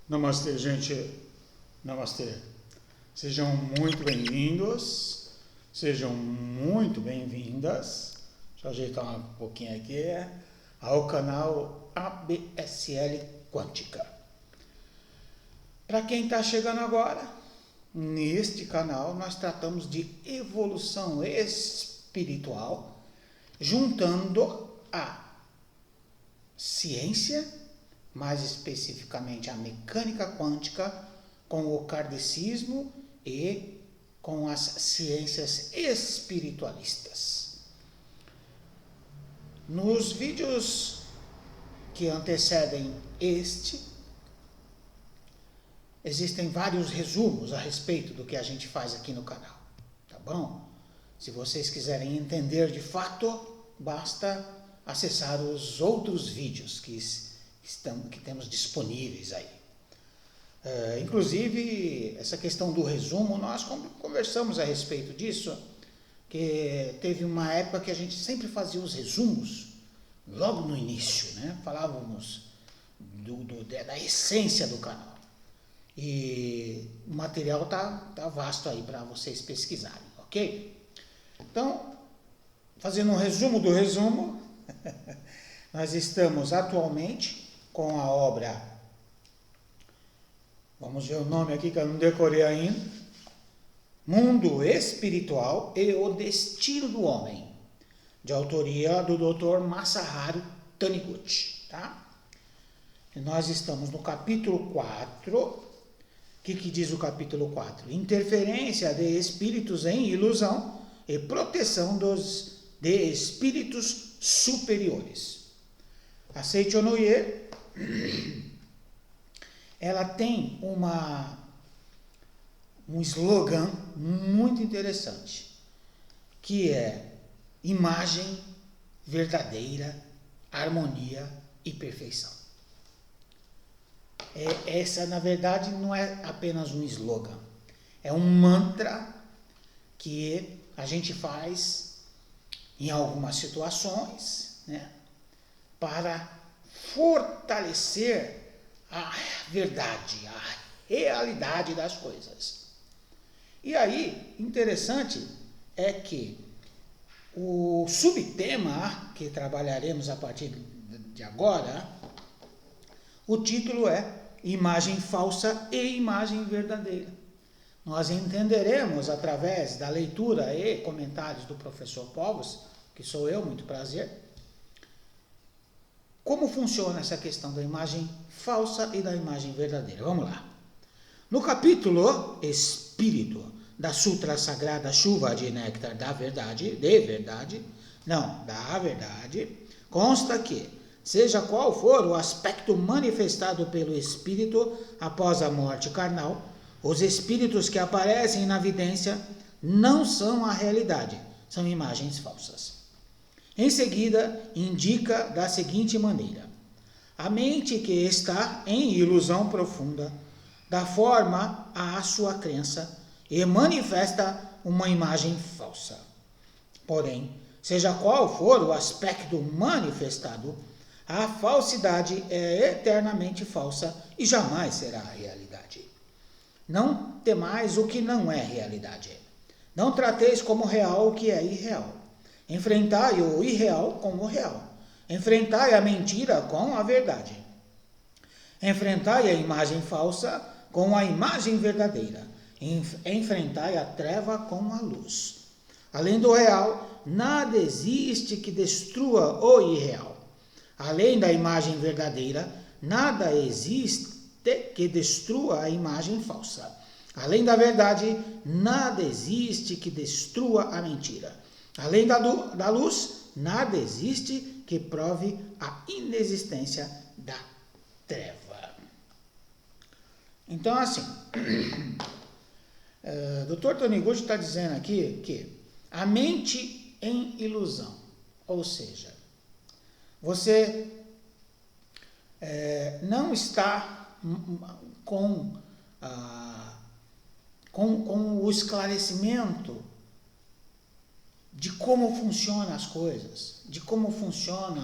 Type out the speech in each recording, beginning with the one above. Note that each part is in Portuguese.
Namastê, gente. Namastê. Sejam muito bem-vindos, sejam muito bem-vindas. Deixa eu ajeitar um pouquinho aqui ao canal ABSL Quântica. Para quem está chegando agora, neste canal nós tratamos de evolução espiritual, juntando a ciência, mais especificamente a mecânica quântica, com o kardecismo e com as ciências espiritualistas. Nos vídeos que antecedem este, existem vários resumos a respeito do que a gente faz aqui no canal, tá bom? Se vocês quiserem entender de fato, basta acessar os outros vídeos que temos disponíveis aí. Inclusive, essa questão do resumo, nós conversamos a respeito disso, que teve uma época que a gente sempre fazia os resumos, logo no início, né? Falávamos da essência do canal. E o material tá vasto aí para vocês pesquisarem, ok? Então, fazendo um resumo do resumo, nós estamos atualmente com a obra, vamos ver o nome aqui que eu não decorei ainda, Mundo Espiritual e o Destino do Homem, de autoria do Dr. Masaharu Taniguchi, tá? E nós estamos no capítulo 4, o que diz o capítulo 4? Interferência de espíritos em ilusão e proteção de espíritos superiores. A Seichonoye, ela tem um slogan muito interessante, que é imagem verdadeira, harmonia e perfeição. Essa, na verdade, não é apenas um slogan, é um mantra que a gente faz em algumas situações, né, para fortalecer a verdade, a realidade das coisas. E aí, interessante é que o subtema que trabalharemos a partir de agora, o título é Imagem Falsa e Imagem Verdadeira. Nós entenderemos através da leitura e comentários do professor Povos, que sou eu, muito prazer, como funciona essa questão da imagem falsa e da imagem verdadeira. Vamos lá. No capítulo Espírito da Sutra Sagrada Chuva de Néctar da Verdade, da verdade, consta que, seja qual for o aspecto manifestado pelo espírito após a morte carnal, os espíritos que aparecem na vidência não são a realidade, são imagens falsas. Em seguida, indica da seguinte maneira: a mente que está em ilusão profunda dá forma à sua crença e manifesta uma imagem falsa. Porém, seja qual for o aspecto manifestado, a falsidade é eternamente falsa e jamais será a realidade. Não temais o que não é realidade. Não trateis como real o que é irreal. Enfrentai o irreal com o real. Enfrentai a mentira com a verdade. Enfrentai a imagem falsa com a imagem verdadeira. Enfrentai a treva com a luz. Além do real, nada existe que destrua o irreal. Além da imagem verdadeira, nada existe que destrua a imagem falsa. Além da verdade, nada existe que destrua a mentira. Além da luz, nada existe que prove a inexistência da treva. Então, assim, o Dr. Taniguchi está dizendo aqui que a mente em ilusão, ou seja, você não está com o esclarecimento de como funcionam as coisas, de como funciona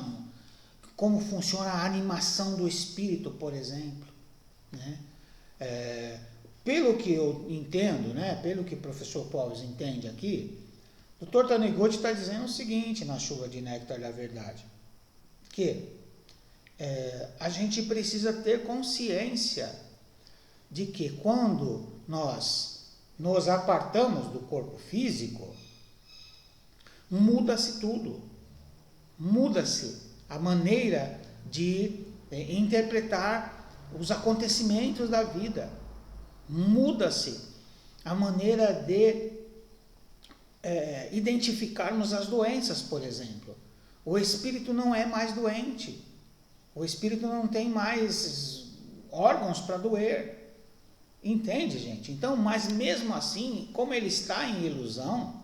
a animação do espírito, por exemplo, né? Pelo que eu entendo, né, pelo que o professor Paulo entende aqui, o Dr. Taniguchi está dizendo o seguinte na Chuva de Néctar da Verdade, que a gente precisa ter consciência de que quando nós nos apartamos do corpo físico, muda-se tudo. Muda-se a maneira de interpretar os acontecimentos da vida. Muda-se a maneira de identificarmos as doenças, por exemplo. O espírito não é mais doente. O espírito não tem mais órgãos para doer. Entende, gente? Então, mas mesmo assim, como ele está em ilusão,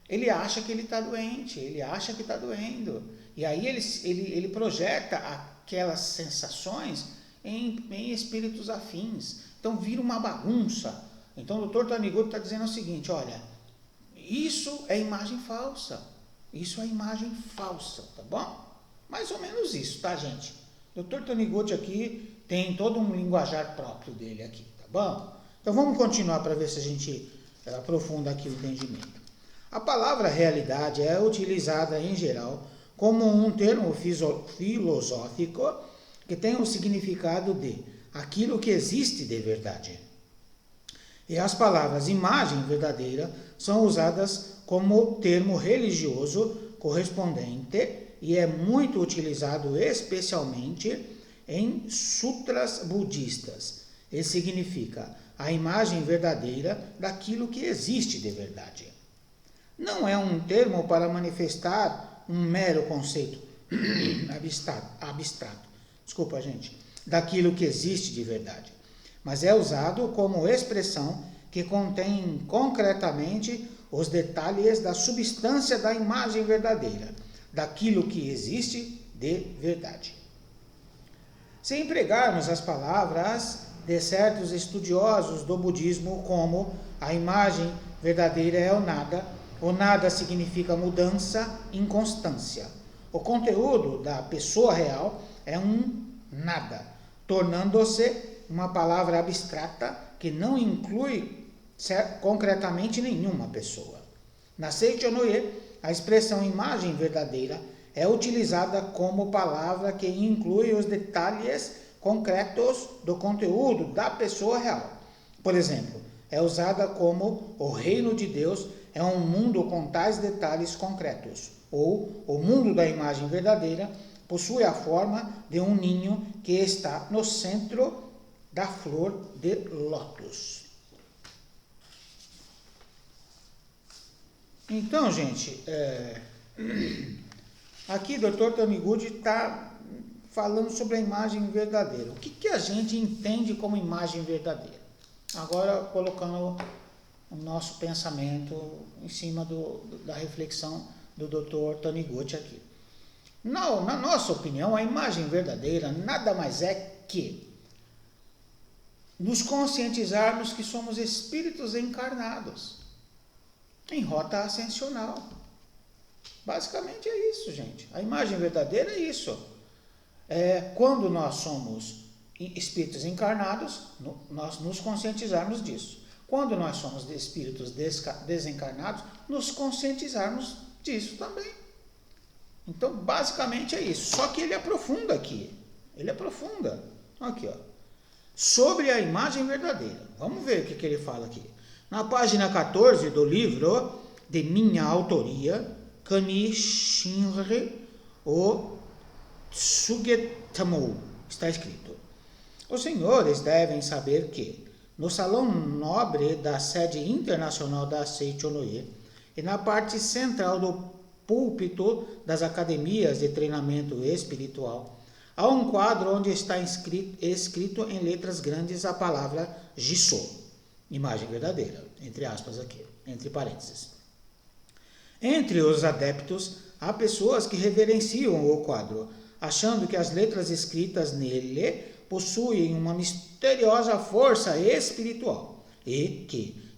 ele acha que ele está doente, ele acha que está doendo. E aí ele projeta aquelas sensações em espíritos afins. Então vira uma bagunça. Então o Dr. Taniguchi está dizendo o seguinte, olha, isso é imagem falsa. Isso é imagem falsa, tá bom? Mais ou menos isso, tá, gente? O Dr. Taniguchi aqui tem todo um linguajar próprio dele aqui, tá bom? Então vamos continuar para ver se a gente aprofunda aqui o entendimento. A palavra realidade é utilizada em geral como um termo filosófico que tem o significado de aquilo que existe de verdade. E as palavras imagem verdadeira são usadas como termo religioso correspondente e é muito utilizado especialmente em sutras budistas. E significa a imagem verdadeira daquilo que existe de verdade. Não é um termo para manifestar um mero conceito abstrato, desculpa, gente, daquilo que existe de verdade, mas é usado como expressão que contém concretamente os detalhes da substância da imagem verdadeira, daquilo que existe de verdade. Se empregarmos as palavras de certos estudiosos do budismo como a imagem verdadeira é o nada significa mudança, inconstância. O conteúdo da pessoa real é um nada, tornando-se uma palavra abstrata que não inclui concretamente nenhuma pessoa. Na Seichonoye, a expressão imagem verdadeira é utilizada como palavra que inclui os detalhes concretos do conteúdo da pessoa real. Por exemplo, é usada como o reino de Deus é um mundo com tais detalhes concretos, ou o mundo da imagem verdadeira possui a forma de um ninho que está no centro da flor de lótus. Então, gente, aqui o Dr. Taniguchi está falando sobre a imagem verdadeira. O que a gente entende como imagem verdadeira? Agora, colocando o nosso pensamento em cima da reflexão do Dr. Taniguchi aqui. Na nossa opinião, a imagem verdadeira nada mais é que nos conscientizarmos que somos espíritos encarnados em rota ascensional. Basicamente é isso, gente. A imagem verdadeira é isso. Quando nós somos espíritos encarnados, nós nos conscientizarmos disso. Quando nós somos espíritos desencarnados, nos conscientizarmos disso também. Então, basicamente é isso. Só que ele aprofunda aqui. Ele aprofunda. Aqui, ó. Sobre a imagem verdadeira. Vamos ver o que ele fala aqui. Na página 14 do livro de minha autoria, Kami Shinri o Tsugetamo, está escrito: os senhores devem saber que no salão nobre da sede internacional da Seichonoye e na parte central do púlpito das academias de treinamento espiritual, há um quadro onde está escrito em letras grandes a palavra Jisso, imagem verdadeira, entre aspas aqui, entre parênteses. Entre os adeptos, há pessoas que reverenciam o quadro, achando que as letras escritas nele possuem uma misteriosa força espiritual e que,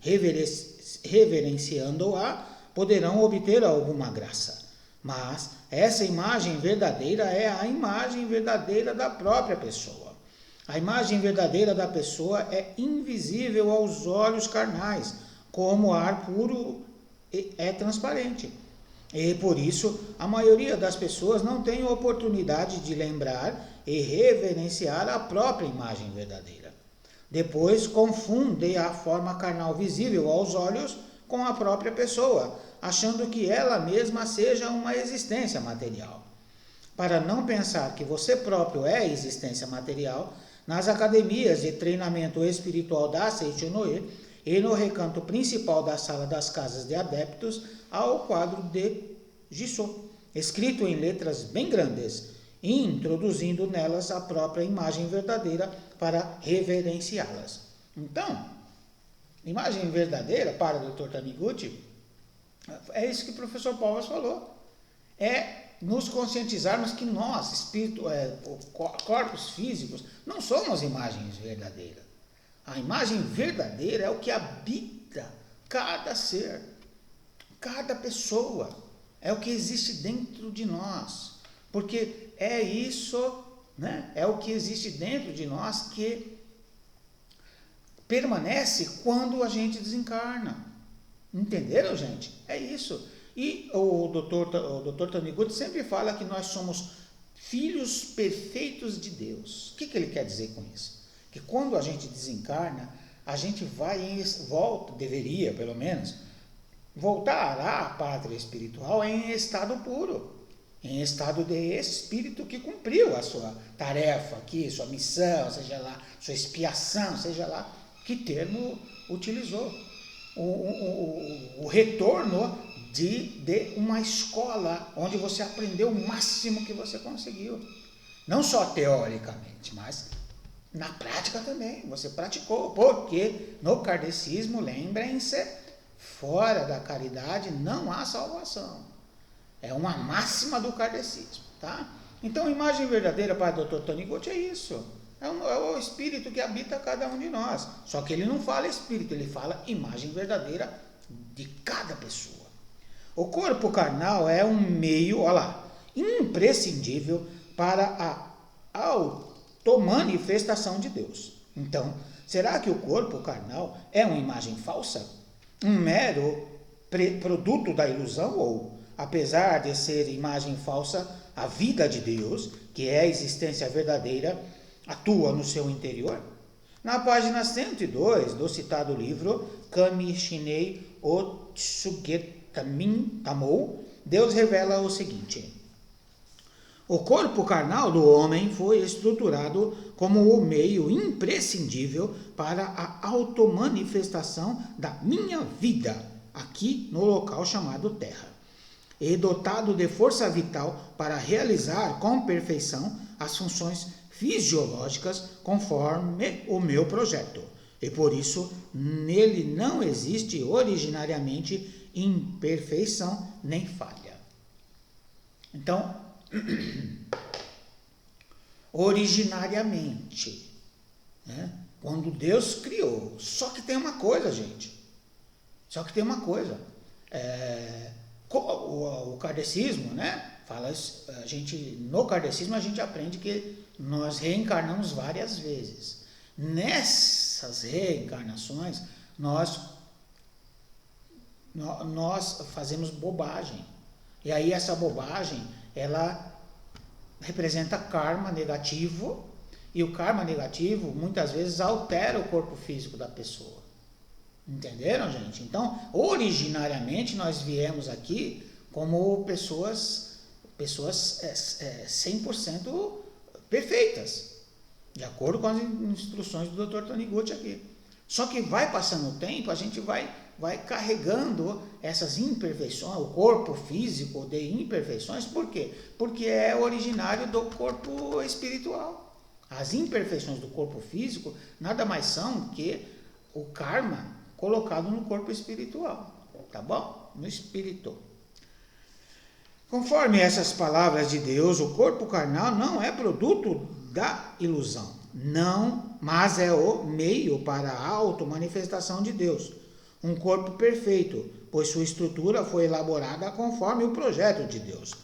reverenciando-a, poderão obter alguma graça. Mas essa imagem verdadeira é a imagem verdadeira da própria pessoa. A imagem verdadeira da pessoa é invisível aos olhos carnais, como o ar puro é transparente. E por isso, a maioria das pessoas não tem oportunidade de lembrar e reverenciar a própria imagem verdadeira. Depois, confunde a forma carnal visível aos olhos com a própria pessoa, achando que ela mesma seja uma existência material. Para não pensar que você próprio é existência material, nas academias de treinamento espiritual da Seichonoe e no recanto principal da sala das casas de adeptos, há o quadro de Jisoo, escrito em letras bem grandes, introduzindo nelas a própria imagem verdadeira para reverenciá-las. Então, imagem verdadeira para o Dr. Taniguchi é isso que o professor Paulo falou. É nos conscientizarmos que nós, corpos físicos, não somos imagens verdadeiras. A imagem verdadeira é o que habita cada ser, cada pessoa. É o que existe dentro de nós. Porque é isso, né? É o que existe dentro de nós que permanece quando a gente desencarna. Entenderam, gente? É isso. E o Dr. Taniguchi sempre fala que nós somos filhos perfeitos de Deus. O que ele quer dizer com isso? Que quando a gente desencarna, a gente volta, deveria pelo menos, voltar à pátria espiritual em estado puro, em estado de espírito que cumpriu a sua tarefa aqui, sua missão, seja lá, sua expiação, seja lá que termo utilizou. O retorno de uma escola onde você aprendeu o máximo que você conseguiu. Não só teoricamente, mas na prática também. Você praticou, porque no kardecismo, lembrem-se, fora da caridade não há salvação. É uma máxima do kardecismo, tá? Então, a imagem verdadeira para o Dr. Taniguchi é isso. É o espírito que habita cada um de nós. Só que ele não fala espírito, ele fala imagem verdadeira de cada pessoa. O corpo carnal é um meio, olha lá, imprescindível para a automanifestação de Deus. Então, será que o corpo carnal é uma imagem falsa? Um mero produto da ilusão? Ou, apesar de ser imagem falsa, a vida de Deus, que é a existência verdadeira, atua no seu interior? Na página 102 do citado livro, Kami Shinei Otsugetamin Tamou, Deus revela o seguinte: o corpo carnal do homem foi estruturado como o meio imprescindível para a automanifestação da minha vida, aqui no local chamado Terra, e dotado de força vital para realizar com perfeição as funções fisiológicas conforme o meu projeto. E por isso, nele não existe originariamente imperfeição nem falha. Então, originariamente, né? Quando Deus criou. Só que tem uma coisa, gente. Só que tem uma coisa. O kardecismo, né? No kardecismo a gente aprende que nós reencarnamos várias vezes. Nessas reencarnações, nós fazemos bobagem. E aí essa bobagem, ela representa karma negativo, e o karma negativo muitas vezes altera o corpo físico da pessoa. Entenderam, gente? Então, originariamente nós viemos aqui como pessoas 100% perfeitas, de acordo com as instruções do Dr. Taniguchi aqui. Só que vai passando o tempo, a gente vai carregando essas imperfeições, o corpo físico de imperfeições. Por quê? Porque é originário do corpo espiritual. As imperfeições do corpo físico nada mais são que o karma colocado no corpo espiritual, tá bom? No espírito. Conforme essas palavras de Deus, o corpo carnal não é produto da ilusão, não, mas é o meio para a automanifestação de Deus. Um corpo perfeito, pois sua estrutura foi elaborada conforme o projeto de Deus.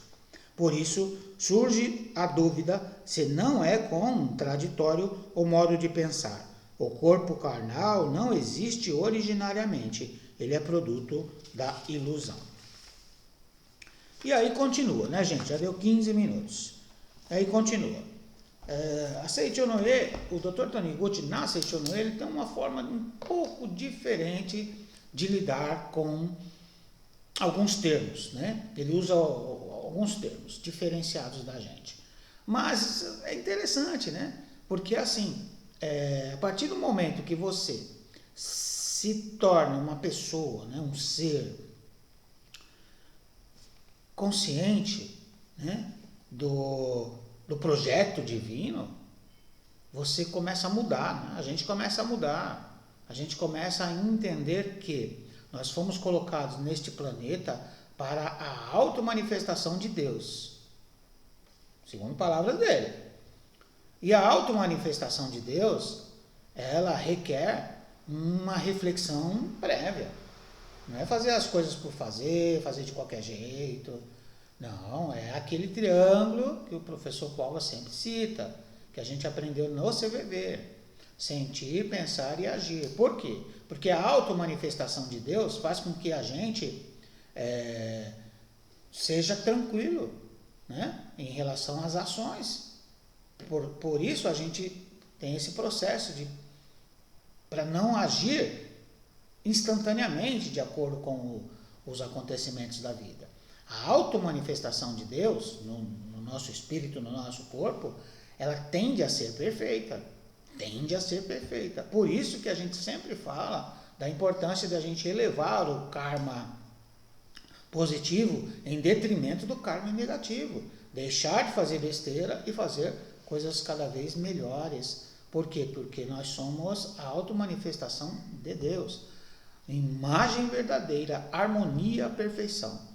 Por isso, surge a dúvida se não é contraditório o modo de pensar. O corpo carnal não existe originariamente, ele é produto da ilusão. E aí continua, né, gente? Já deu 15 minutos. Aí continua. A Seichonoye, o Dr. Taniguchi, na Seichonoye, ele tem uma forma um pouco diferente de lidar com alguns termos, né? Ele usa alguns termos diferenciados da gente. Mas é interessante, né? Porque assim, a partir do momento que você se torna uma pessoa, né? Um ser consciente, né? do projeto divino, você começa a mudar, né? A gente começa a mudar, a gente começa a entender que nós fomos colocados neste planeta para a automanifestação de Deus, segundo palavras dele. E a automanifestação de Deus, ela requer uma reflexão prévia. Não é fazer as coisas por fazer de qualquer jeito. Não, é aquele triângulo que o professor Paulo sempre cita, que a gente aprendeu no CVV. Sentir, pensar e agir. Por quê? Porque a automanifestação de Deus faz com que a gente seja tranquilo, né, em relação às ações. Por isso a gente tem esse processo para não agir instantaneamente de acordo com os acontecimentos da vida. A automanifestação de Deus no nosso espírito, no nosso corpo, ela tende a ser perfeita. Por isso que a gente sempre fala da importância de a gente elevar o karma positivo em detrimento do karma negativo. Deixar de fazer besteira e fazer coisas cada vez melhores. Por quê? Porque nós somos a automanifestação de Deus. Imagem verdadeira, harmonia, perfeição.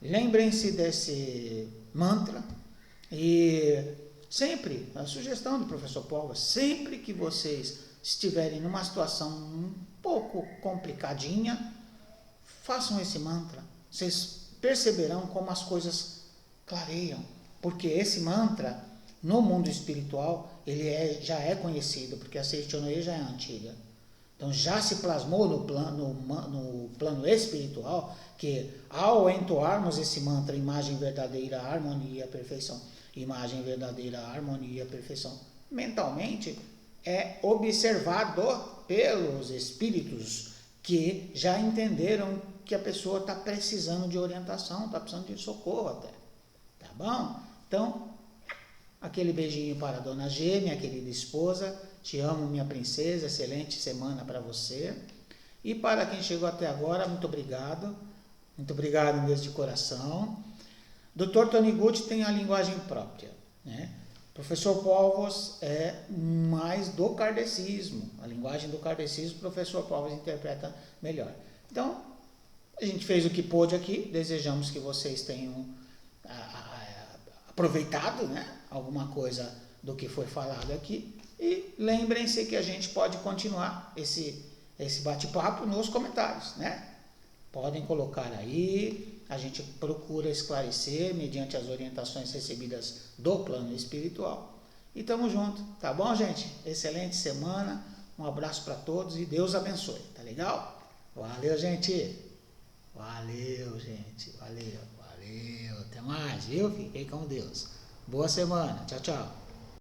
Lembrem-se desse mantra e sempre, a sugestão do professor Paulo, sempre que vocês estiverem numa situação um pouco complicadinha, façam esse mantra. Vocês perceberão como as coisas clareiam, porque esse mantra, no mundo espiritual, ele já é conhecido, porque a Seichonoye já é antiga. Então já se plasmou no plano espiritual que ao entoarmos esse mantra, imagem verdadeira, harmonia, perfeição, imagem verdadeira, harmonia, perfeição, mentalmente é observado pelos espíritos que já entenderam que a pessoa está precisando de orientação, está precisando de socorro até. Tá bom? Então, aquele beijinho para a dona G, minha querida esposa. Te amo, minha princesa. Excelente semana para você. E para quem chegou até agora, muito obrigado. Muito obrigado mesmo de coração. Dr. Taniguchi tem a linguagem própria, né? Professor Povos é mais do kardecismo. A linguagem do kardecismo, o professor Povos interpreta melhor. Então, a gente fez o que pôde aqui. Desejamos que vocês tenham aproveitado, né, alguma coisa do que foi falado aqui. E lembrem-se que a gente pode continuar esse bate-papo nos comentários, né? Podem colocar aí, a gente procura esclarecer mediante as orientações recebidas do plano espiritual. E tamo junto, tá bom, gente? Excelente semana, um abraço para todos e Deus abençoe, tá legal? Valeu, gente! Valeu, gente! Valeu! Até mais, viu? Fiquei com Deus. Boa semana. Tchau, tchau.